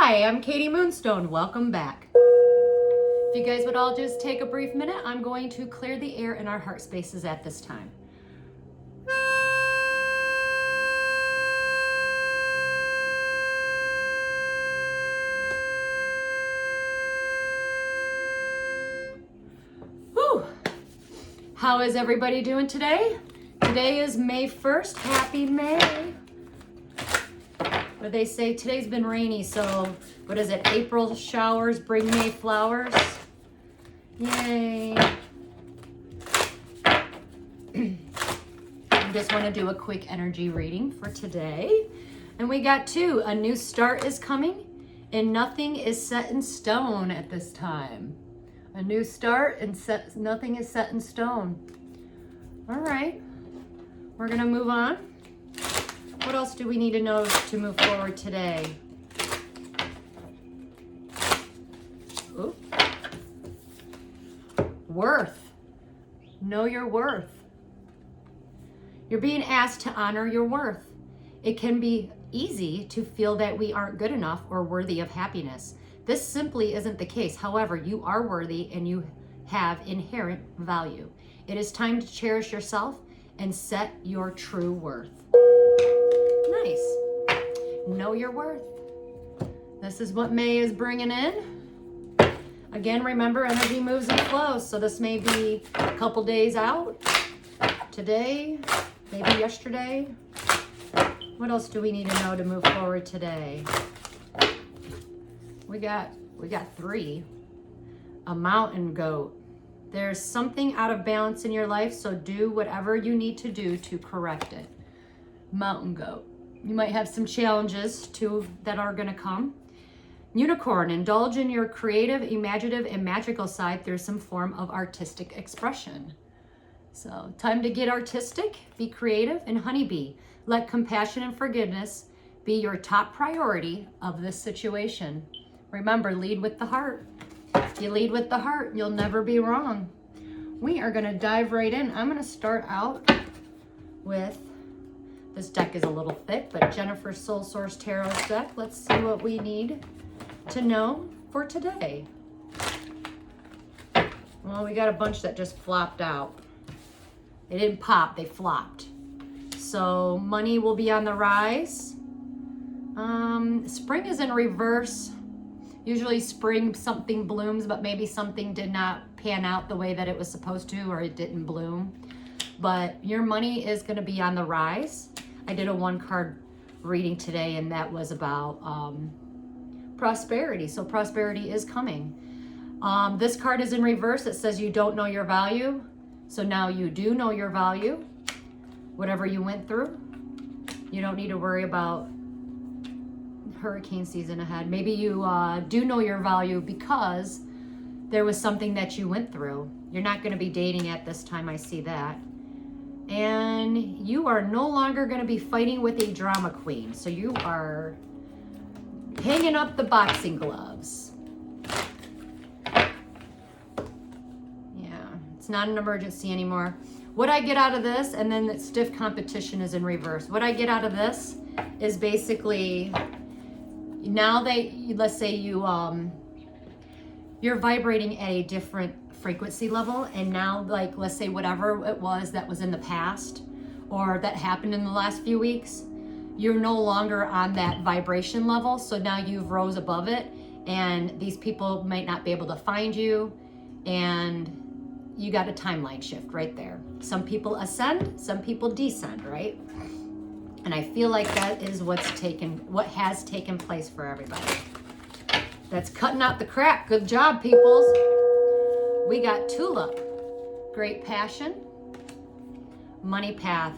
Hi, I'm Katie Moonstone. Welcome back. If you guys would all just take a brief minute, I'm going to clear the air in our heart spaces at this time. Whew. How is everybody doing today? Today is May 1st. Happy May. What they say, today's been rainy, so what is it? April showers bring May flowers. Yay. I just want to do a quick energy reading for today. And we got two. A new start is coming, and nothing is set in stone at this time. A new start and nothing is set in stone. All right, we're gonna move on. What else do we need to know to move forward today? Ooh. Worth. Know your worth. You're being asked to honor your worth. It can be easy to feel that we aren't good enough or worthy of happiness. This simply isn't the case. However, you are worthy and you have inherent value. It is time to cherish yourself and set your true worth. Nice. Know your worth. This is what May is bringing in. Again, remember, energy moves and flows. So this may be a couple days out. Today, maybe yesterday. What else do we need to know to move forward today? We got three. A mountain goat. There's something out of balance in your life, so do whatever you need to do to correct it. Mountain goat. You might have some challenges too that are going to come. Unicorn. Indulge in your creative, imaginative, and magical side through some form of artistic expression. So time to get artistic, be creative. And honeybee. Let compassion and forgiveness be your top priority of this situation. Remember, lead with the heart. If you lead with the heart, you'll never be wrong. We are going to dive right in. I'm going to start out with, this deck is a little thick, but Jennifer's Soul Source Tarot deck. Let's see what we need to know for today. Well, we got a bunch that just flopped out. They didn't pop, they flopped. So money will be on the rise. Spring is in reverse. Usually spring something blooms, but maybe something did not pan out the way that it was supposed to, or it didn't bloom. But your money is going to be on the rise. I did a one card reading today, and that was about prosperity. So prosperity is coming. This card is in reverse. It says you don't know your value. So now you do know your value. Whatever you went through, you don't need to worry about hurricane season ahead. Maybe you do know your value because there was something that you went through. You're not going to be dating at this time. I see that. And you are no longer going to be fighting with a drama queen. So you are hanging up the boxing gloves. Yeah, it's not an emergency anymore. What I get out of this, and then that stiff competition is in reverse. What I get out of this is basically, now that, let's say you're vibrating at a different frequency level, and now, like, let's say whatever it was that was in the past or that happened in the last few weeks, you're no longer on that vibration level. So now you've rose above it, and these people might not be able to find you, and you got a timeline shift right there. Some people ascend, some people descend, right? And I feel like that is what has taken place for everybody. That's cutting out the crap. Good job, peoples. We got tulip, great passion, money path.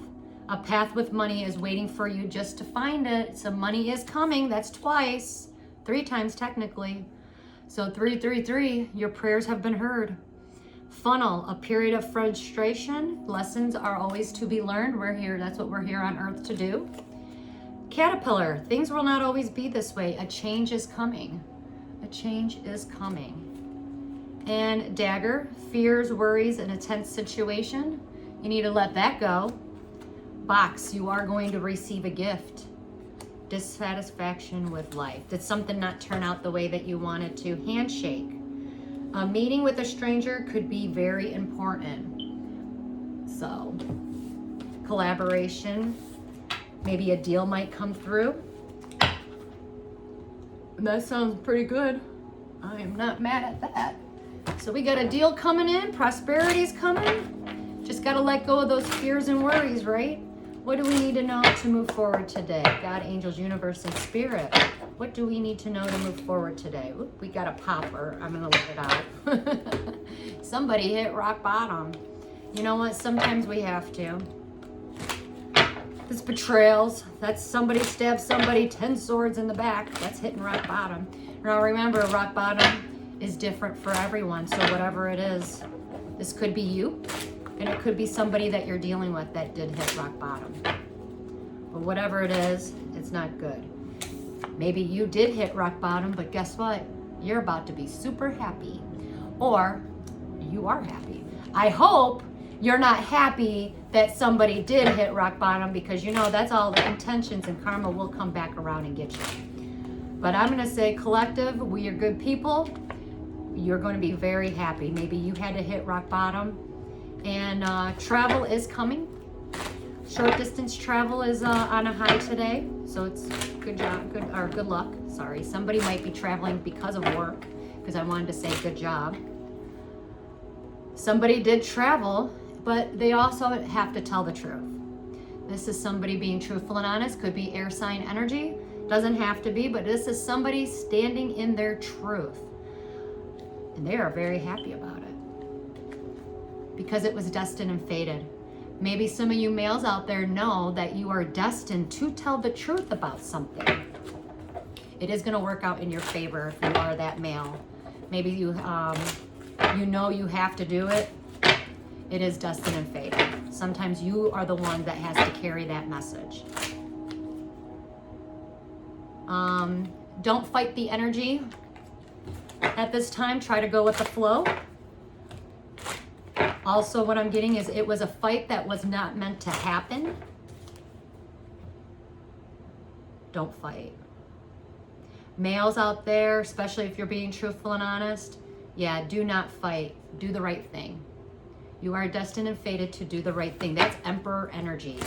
A path with money is waiting for you just to find it. So money is coming. That's twice, 3 times technically. So 333, your prayers have been heard. Funnel, a period of frustration. Lessons are always to be learned. We're here. That's what we're here on earth to do. Caterpillar, things will not always be this way. A change is coming. A change is coming. And dagger, fears, worries, and a tense situation. You need to let that go. Box, you are going to receive a gift. Dissatisfaction with life. Did something not turn out the way that you wanted to? Handshake. A meeting with a stranger could be very important. So, collaboration. Maybe a deal might come through. That sounds pretty good. I am not mad at that. So we got a deal coming in. Prosperity's coming. Just got to let go of those fears and worries, right? What do we need to know to move forward today? God, angels, universe, and spirit. What do we need to know to move forward today? Oop, we got a popper. I'm going to let it out. Somebody hit rock bottom. You know what? Sometimes we have to. This betrayals. That's somebody stabbed somebody 10 swords in the back. That's hitting rock bottom. Now remember, rock bottom is different for everyone. So whatever it is, this could be you. And it could be somebody that you're dealing with that did hit rock bottom. But whatever it is, it's not good. Maybe you did hit rock bottom, but guess what? You're about to be super happy. Or you are happy. I hope you're not happy that somebody did hit rock bottom, because you know that's all the intentions, and karma will come back around and get you. But I'm going to say collective, we are good people. You're going to be very happy. Maybe you had to hit rock bottom. And travel is coming. Short distance travel is on a high today, so it's good job, good luck. Sorry, somebody might be traveling because of work, because I wanted to say good job. Somebody did travel, but they also have to tell the truth. This is somebody being truthful and honest. Could be air sign energy, doesn't have to be, but this is somebody standing in their truth, and they are very happy about it. Because it was destined and fated. Maybe some of you males out there know that you are destined to tell the truth about something. It is going to work out in your favor if you are that male. Maybe you know you have to do it. It is destined and fated. Sometimes you are the one that has to carry that message. Don't fight the energy at this time. Try to go with the flow. Also, what I'm getting is it was a fight that was not meant to happen. Don't fight. Males out there, especially if you're being truthful and honest, yeah, do not fight. Do the right thing. You are destined and fated to do the right thing. That's Emperor energy.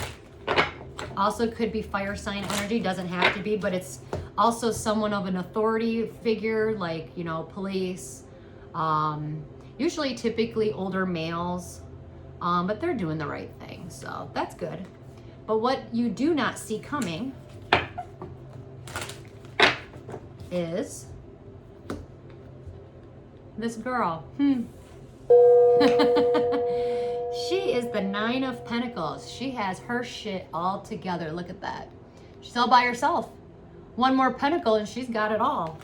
Also could be fire sign energy. Doesn't have to be, but it's also someone of an authority figure, like, you know, police, usually typically older males, but they're doing the right thing, so that's good. But what you do not see coming is this girl. She is the 9 of Pentacles. She has her shit all together. Look at that. She's all by herself. One more pentacle and she's got it all.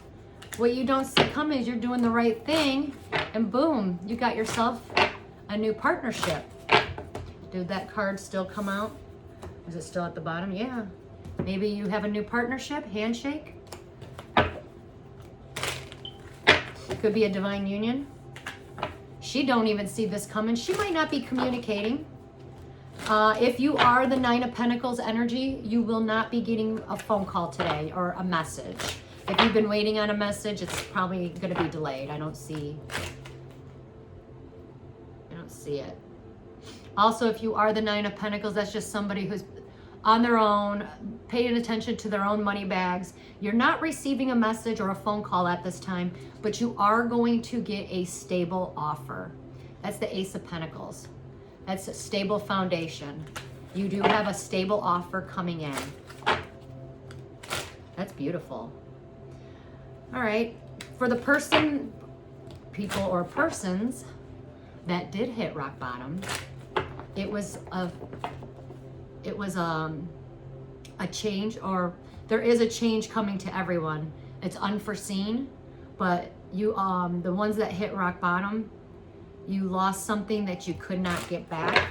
What you don't see coming is you're doing the right thing, and boom, you got yourself a new partnership. Did that card still come out? Is it still at the bottom? Yeah. Maybe you have a new partnership, handshake. Could be a divine union. She don't even see this coming. She might not be communicating. If you are the 9 of Pentacles energy, you will not be getting a phone call today or a message. If you've been waiting on a message, it's probably going to be delayed. I don't see it. Also, if you are the 9 of Pentacles, that's just somebody who's on their own, paying attention to their own money bags. You're not receiving a message or a phone call at this time, but you are going to get a stable offer. That's the Ace of Pentacles. That's a stable foundation. You do have a stable offer coming in. That's beautiful. All right, for the people or persons that did hit rock bottom, it was a change, or there is a change coming to everyone. It's unforeseen, but you the ones that hit rock bottom, you lost something that you could not get back,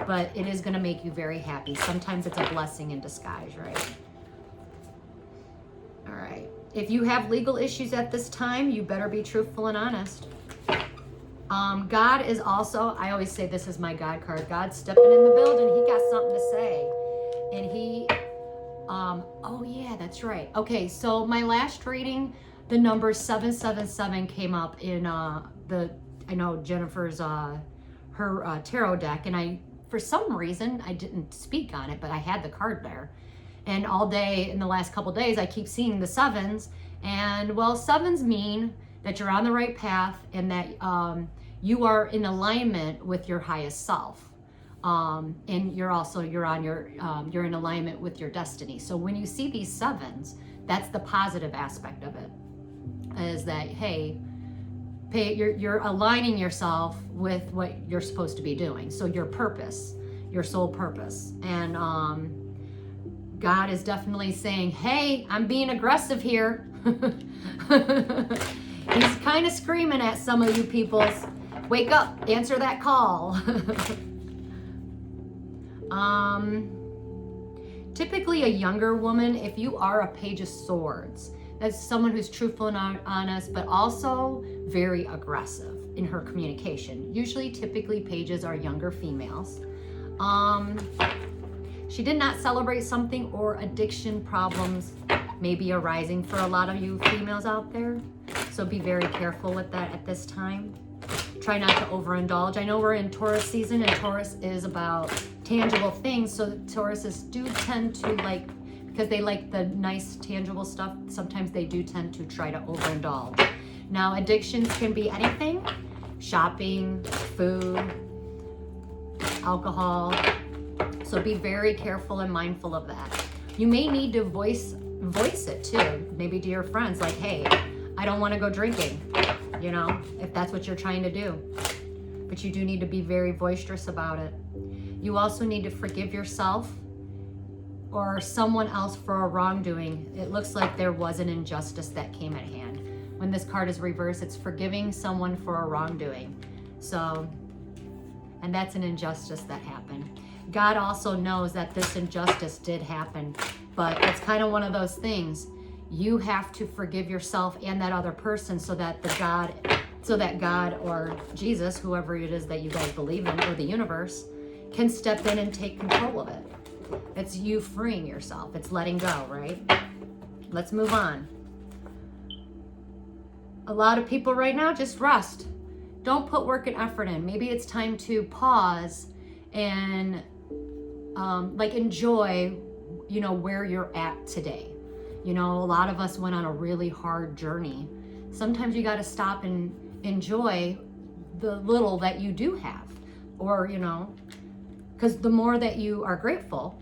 but it is going to make you very happy. Sometimes it's a blessing in disguise, right? All right. If you have legal issues at this time, you better be truthful and honest. God is also, I always say this is my God card. God's stepping in the building. He got something to say. And he Oh yeah, that's right. Okay, so my last reading, the number 777 came up in I know Jennifer's her tarot deck, and for some reason I didn't speak on it, but I had the card there. And all day in the last couple days I keep seeing the sevens, and well, sevens mean that you're on the right path and that you are in alignment with your highest self. And you're in alignment with your destiny. So when you see these sevens, that's the positive aspect of it, is that, hey, you're aligning yourself with what you're supposed to be doing. So your purpose, your soul purpose. And God is definitely saying, hey, I'm being aggressive here. He's kind of screaming at some of you peoples. Wake up, answer that call. Typically a younger woman, if you are a Page of Swords, that's someone who's truthful and honest, but also very aggressive in her communication. Usually, typically, pages are younger females. She did not celebrate something, or addiction problems may be arising for a lot of you females out there. So be very careful with that at this time. Try not to overindulge. I know we're in Taurus season, and Taurus is about tangible things, so Tauruses do tend to because they like the nice tangible stuff, sometimes they do tend to try to overindulge. Now, addictions can be anything: shopping, food, alcohol. So be very careful and mindful of that. You may need to voice it too, maybe to your friends, like, hey, I don't want to go drinking, if that's what you're trying to do. But you do need to be very boisterous about it. You also need to forgive yourself or someone else for a wrongdoing. It looks like there was an injustice that came at hand. When this card is reversed, it's forgiving someone for a wrongdoing. So, and that's an injustice that happened. God also knows that this injustice did happen, but it's kind of one of those things. You have to forgive yourself and that other person so that God or Jesus, whoever it is that you guys believe in, or the universe, can step in and take control of it. It's you freeing yourself. It's letting go, right? Let's move on. A lot of people right now just rest. Don't put work and effort in. Maybe it's time to pause and enjoy, where you're at today. A lot of us went on a really hard journey. Sometimes you got to stop and enjoy the little that you do have, or, because the more that you are grateful,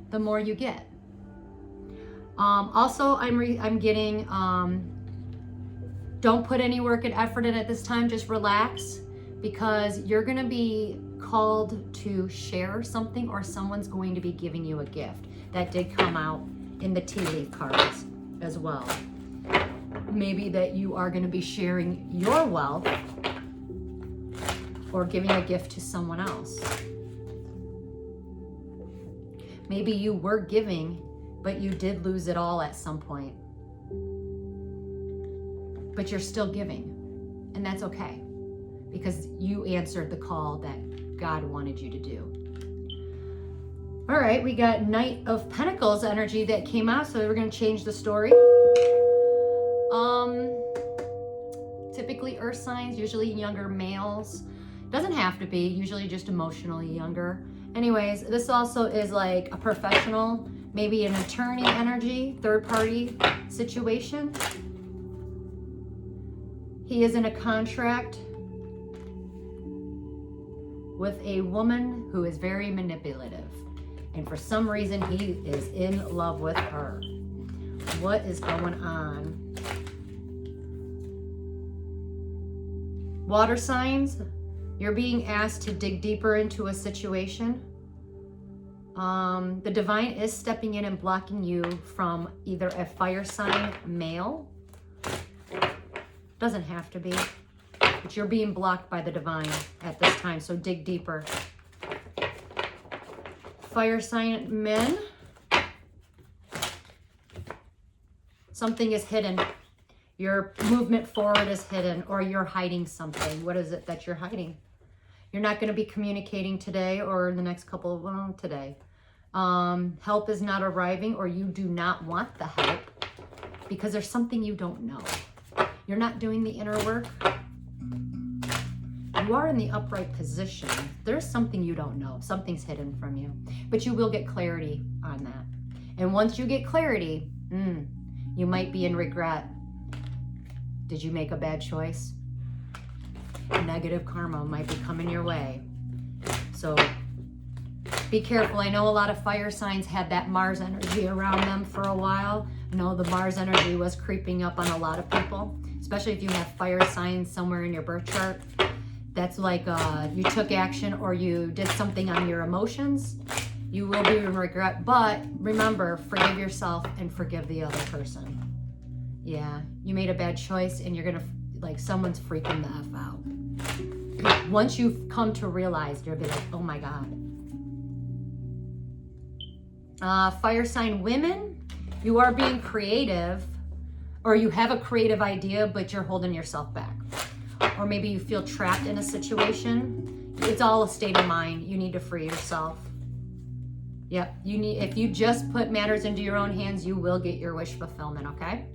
the more you get. Also, I'm getting, don't put any work and effort in at this time. Just relax, because you're going to be called to share something, or someone's going to be giving you a gift. That did come out in the tea leaf cards as well. Maybe that you are going to be sharing your wealth or giving a gift to someone else. Maybe you were giving, but you did lose it all at some point. But you're still giving, and that's okay, because you answered the call that God wanted you to do. All right, we got Knight of Pentacles energy that came out, so we're going to change the story. Typically earth signs, usually younger males. Doesn't have to be, usually just emotionally younger. Anyways, this also is like a professional, maybe an attorney energy, third party situation. He is in a contract with a woman who is very manipulative. And for some reason, he is in love with her. What is going on? Water signs, you're being asked to dig deeper into a situation. The divine is stepping in and blocking you from either a fire sign male. Doesn't have to be, but you're being blocked by the divine at this time, so dig deeper. Fire sign men, something is hidden. Your movement forward is hidden, or you're hiding something. What is it that you're hiding? You're not going to be communicating today or in the next today. Help is not arriving, or you do not want the help because there's something you don't know. You're not doing the inner work. You are in the upright position. There's something you don't know. Something's hidden from you. But you will get clarity on that. And once you get clarity, you might be in regret. Did you make a bad choice? Negative karma might be coming your way. So be careful. I know a lot of fire signs had that Mars energy around them for a while. I know the Mars energy was creeping up on a lot of people, especially if you have fire signs somewhere in your birth chart. That's like you took action or you did something on your emotions. You will be in regret, but remember, forgive yourself and forgive the other person. Yeah, you made a bad choice and you're gonna, like, someone's freaking the F out. Once you've come to realize, you'll be like, oh my God. Fire sign women, you are being creative, or you have a creative idea, but you're holding yourself back. Or maybe you feel trapped in a situation. It's all a state of mind. You need to free yourself. Yep, if you just put matters into your own hands, you will get your wish fulfillment, okay?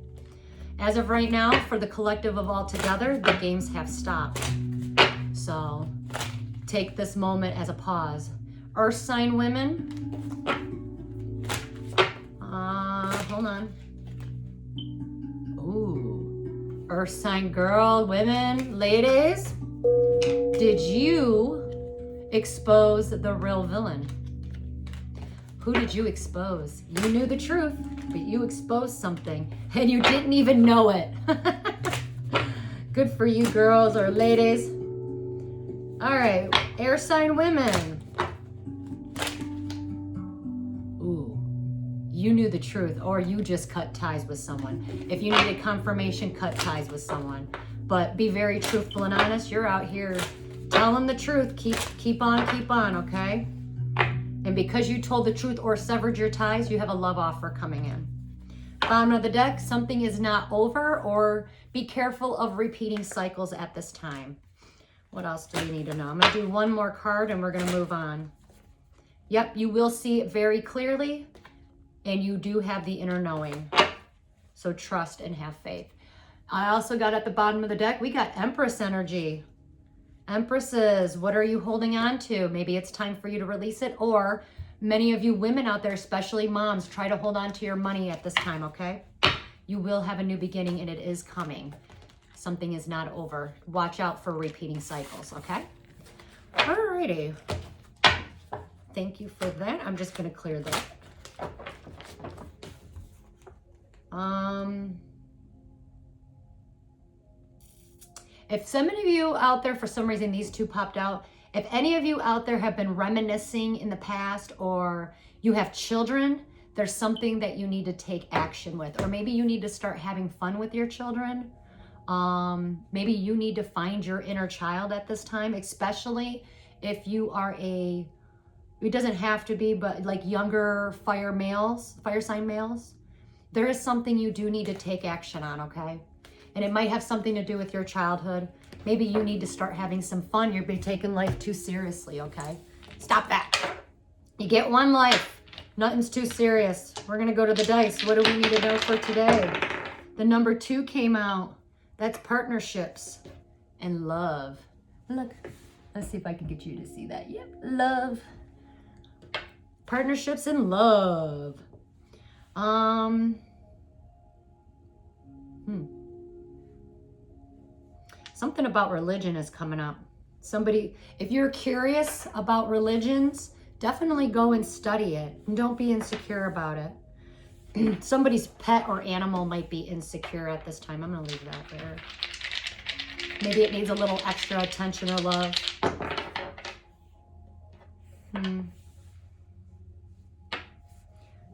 As of right now, for the collective of all together, the games have stopped. So take this moment as a pause. Earth sign women, hold on. Ooh, Earth sign girl, women, ladies, did you expose the real villain? Who did you expose? You knew the truth, but you exposed something and you didn't even know it. Good for you, girls or ladies. All right, air sign women. Ooh, you knew the truth, or you just cut ties with someone. If you needed confirmation, cut ties with someone. But be very truthful and honest. You're out here telling the truth. Keep on, okay? And because you told the truth or severed your ties, you have a love offer coming in. Bottom of the deck, something is not over, or be careful of repeating cycles at this time. What else do we need to know? I'm going to do one more card and we're going to move on. Yep, you will see it very clearly, and you do have the inner knowing. So trust and have faith. I also got at the bottom of the deck, we got Empress energy. Empresses, what are you holding on to? Maybe it's time for you to release it, or many of you women out there, especially moms, try to hold on to your money at this time, okay? You will have a new beginning and it is coming. Something is not over. Watch out for repeating cycles, okay? Alrighty. Thank you for that. I'm just gonna clear that. If some of you out there, for some reason, these two popped out. If any of you out there have been reminiscing in the past, or you have children, there's something that you need to take action with. Or maybe you need to start having fun with your children. Maybe you need to find your inner child at this time, especially if you are it doesn't have to be, but like younger fire sign males. There is something you do need to take action on, okay? And it might have something to do with your childhood. Maybe you need to start having some fun. You've been taking life too seriously, okay? Stop that. You get one life. Nothing's too serious. We're going to go to the dice. What do we need to know for today? The number 2 came out. That's partnerships and love. Look, let's see if I can get you to see that. Yep, love. Partnerships and love. Something about religion is coming up. Somebody, if you're curious about religions, definitely go and study it. And don't be insecure about it. Somebody's pet or animal might be insecure at this time. I'm going to leave that there. Maybe it needs a little extra attention or love.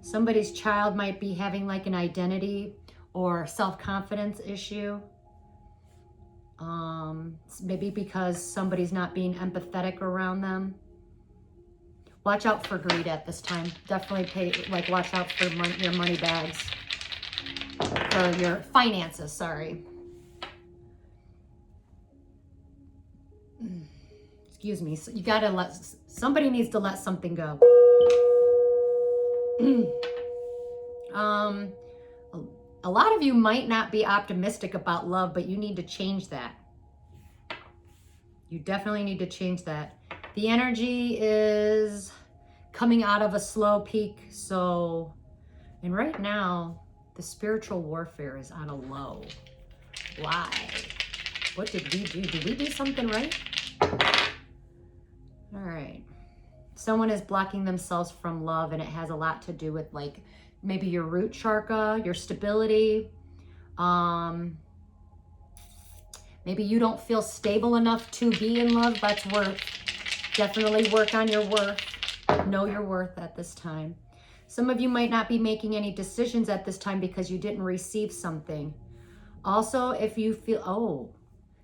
Somebody's child might be having like an identity or self-confidence issue. Maybe because somebody's not being empathetic around them. Watch out for greed at this time. Definitely watch out for your money bags. Or your finances, sorry. Excuse me. So you gotta somebody needs to let something go. um, a lot of you might not be optimistic about love, but you need to change that. You definitely need to change that. The energy is coming out of a slow peak. So, and right now, the spiritual warfare is on a low. Why? What did we do? Did we do something right? All right. Someone is blocking themselves from love, and it has a lot to do with like maybe your root chakra, your stability. Maybe you don't feel stable enough to be in love. That's worth. Definitely work on your worth. Know your worth at this time. Some of you might not be making any decisions at this time because you didn't receive something. Also, if you feel,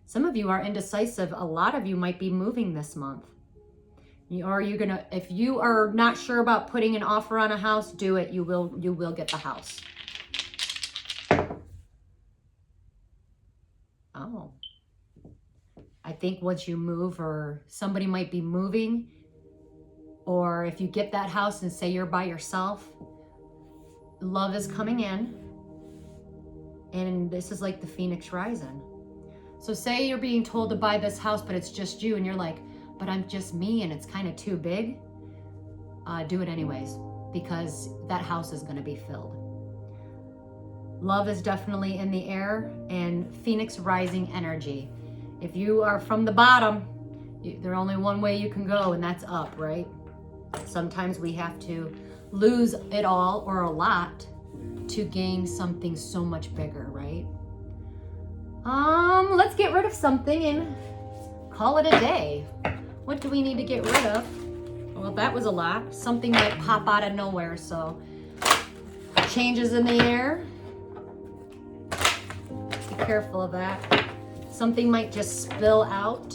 some of you are indecisive. A lot of you might be moving this month. If you are not sure about putting an offer on a house, do it. You will get the house. Oh. I think once you move, or somebody might be moving, or if you get that house and say you're by yourself, love is coming in, and this is like the phoenix rising. So say you're being told to buy this house, but it's just you, and you're like, but I'm just me, and it's kind of too big. Do it anyways, because that house is going to be filled. Love is definitely in the air, and phoenix rising energy. If you are from the bottom, there's only one way you can go, and that's up, right? Sometimes we have to lose it all or a lot to gain something so much bigger, right? Let's get rid of something and call it a day. What do we need to get rid of? Well, that was a lot. Something might pop out of nowhere, so changes in the air. Be careful of that. Something might just spill out.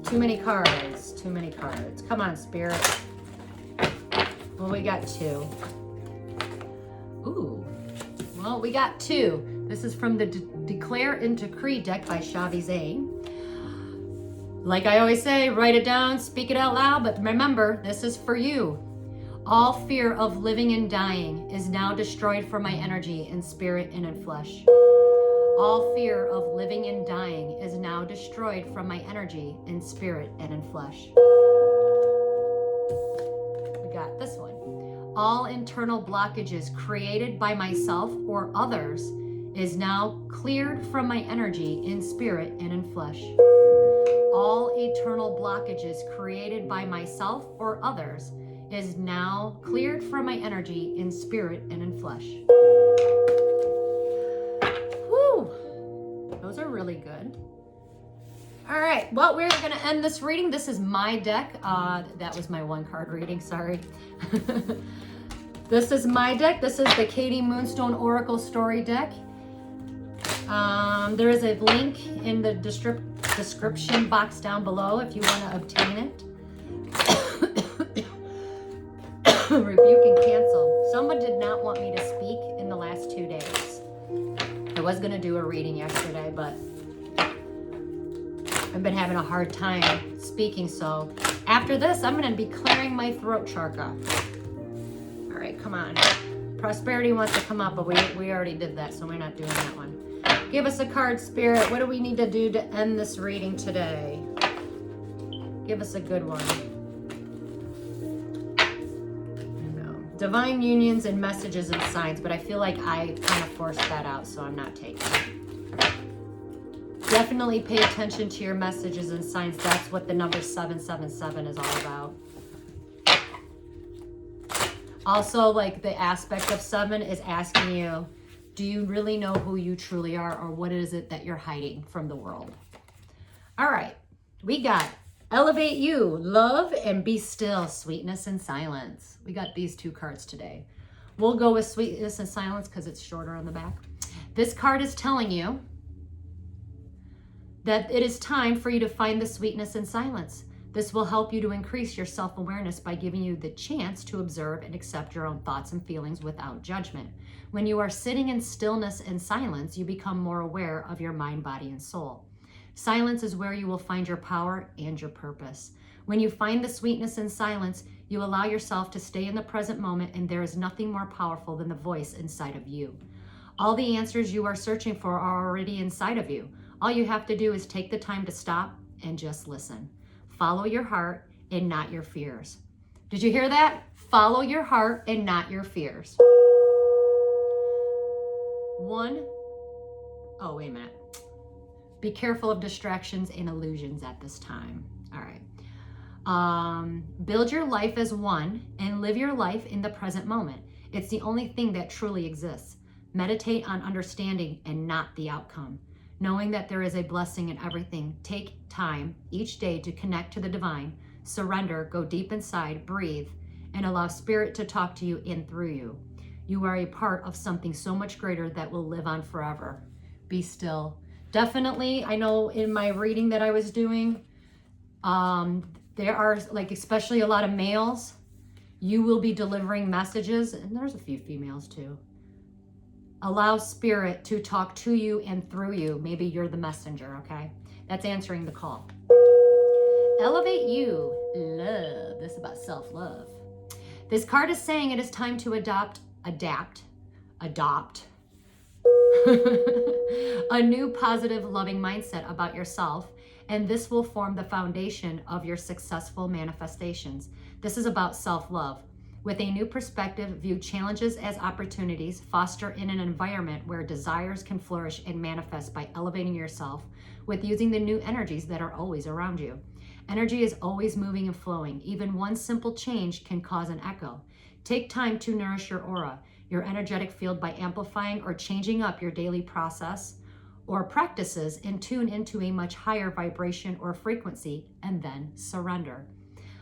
Too many cards. Too many cards. Come on, Spirit. Well, we got 2. Ooh. Well, we got 2. This is from the Declare and Decree deck by Shavi Zane. Like I always say, write it down, speak it out loud, but remember, this is for you. All fear of living and dying is now destroyed from my energy in spirit and in flesh. All fear of living and dying is now destroyed from my energy in spirit and in flesh. We got this one. All internal blockages created by myself or others is now cleared from my energy in spirit and in flesh. All eternal blockages created by myself or others is now cleared from my energy in spirit and in flesh. Whew. Those are really good. All right, well, we're going to end this reading. This is my deck. That was my 1 card reading, sorry. This is my deck. This is the Katie Moonstone Oracle Story deck. There is a link in the description box down below if you want to obtain it. Rebuke and cancel. Someone did not want me to speak in the last 2 days. I was going to do a reading yesterday, but I've been having a hard time speaking. So after this, I'm going to be clearing my throat chakra. All right, come on. Prosperity wants to come up, but we already did that, so we're not doing that one. Give us a card, Spirit. What do we need to do to end this reading today? Give us a good one. Divine unions and messages and signs, but I feel like I kind of forced that out, so I'm not taking it. Definitely pay attention to your messages and signs. That's what the number 777 is all about. Also, like the aspect of 7 is asking you, do you really know who you truly are, or what is it that you're hiding from the world? All right, we got Elevate You, Love, and Be Still, Sweetness and Silence. We got these 2 cards today. We'll go with Sweetness and Silence because it's shorter on the back. This card is telling you that it is time for you to find the sweetness in silence. This will help you to increase your self-awareness by giving you the chance to observe and accept your own thoughts and feelings without judgment. When you are sitting in stillness and silence, you become more aware of your mind, body, and soul. Silence is where you will find your power and your purpose. When you find the sweetness in silence, you allow yourself to stay in the present moment, and there is nothing more powerful than the voice inside of you. All the answers you are searching for are already inside of you. All you have to do is take the time to stop and just listen. Follow your heart and not your fears. Did you hear that? Follow your heart and not your fears. Oh, wait a minute. Be careful of distractions and illusions at this time. All right. Build your life as one and live your life in the present moment. It's the only thing that truly exists. Meditate on understanding and not the outcome. Knowing that there is a blessing in everything, take time each day to connect to the divine, surrender, go deep inside, breathe, and allow spirit to talk to you in through you. You are a part of something so much greater that will live on forever. Be still. Definitely, I know in my reading that I was doing, there are, like, especially a lot of males, you will be delivering messages, and there's a few females too. Allow spirit to talk to you and through you. Maybe you're the messenger, okay? That's answering the call. Elevate you. Love. This is about self-love. This card is saying it is time to adopt a new positive, loving mindset about yourself, and this will form the foundation of your successful manifestations. This is about self-love. With a new perspective, view challenges as opportunities, foster in an environment where desires can flourish and manifest by elevating yourself with using the new energies that are always around you. Energy is always moving and flowing. Even one simple change can cause an echo. Take time to nourish your aura, your energetic field, by amplifying or changing up your daily process or practices and tune into a much higher vibration or frequency, and then surrender.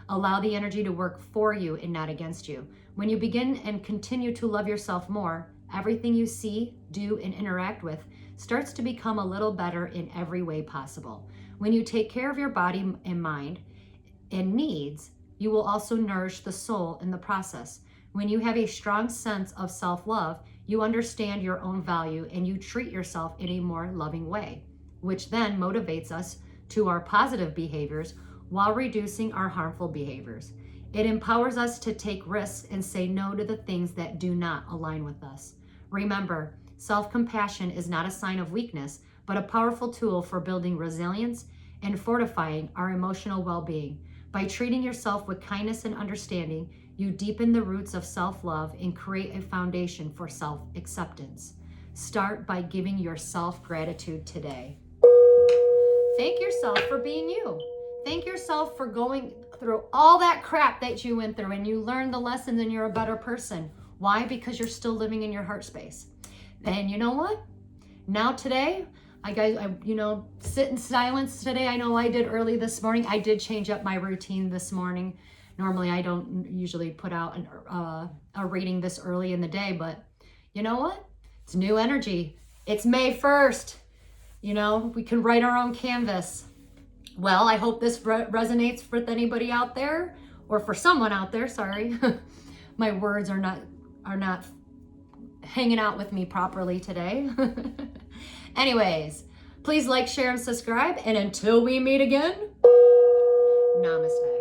Allow the energy to work for you and not against you. When you begin and continue to love yourself more, everything you see, do, and interact with starts to become a little better in every way possible. When you take care of your body and mind and needs, you will also nourish the soul in the process. When you have a strong sense of self-love, you understand your own value and you treat yourself in a more loving way, which then motivates us to our positive behaviors while reducing our harmful behaviors. It empowers us to take risks and say no to the things that do not align with us. Remember, self-compassion is not a sign of weakness, but a powerful tool for building resilience and fortifying our emotional well-being. By treating yourself with kindness and understanding, you deepen the roots of self-love and create a foundation for self-acceptance. Start by giving yourself gratitude today. Thank yourself for being you. Thank yourself for going through all that crap that you went through and you learned the lessons and you're a better person. Why? Because you're still living in your heart space. And you know what? Now today, I sit in silence today. I know I did early this morning. I did change up my routine this morning. Normally, I don't usually put out a reading this early in the day, but you know what? It's new energy. It's May 1st. We can write our own canvas. Well, I hope this resonates with anybody out there, or for someone out there, sorry. My words are not hanging out with me properly today. Anyways, please like, share, and subscribe. And until we meet again, Namaste.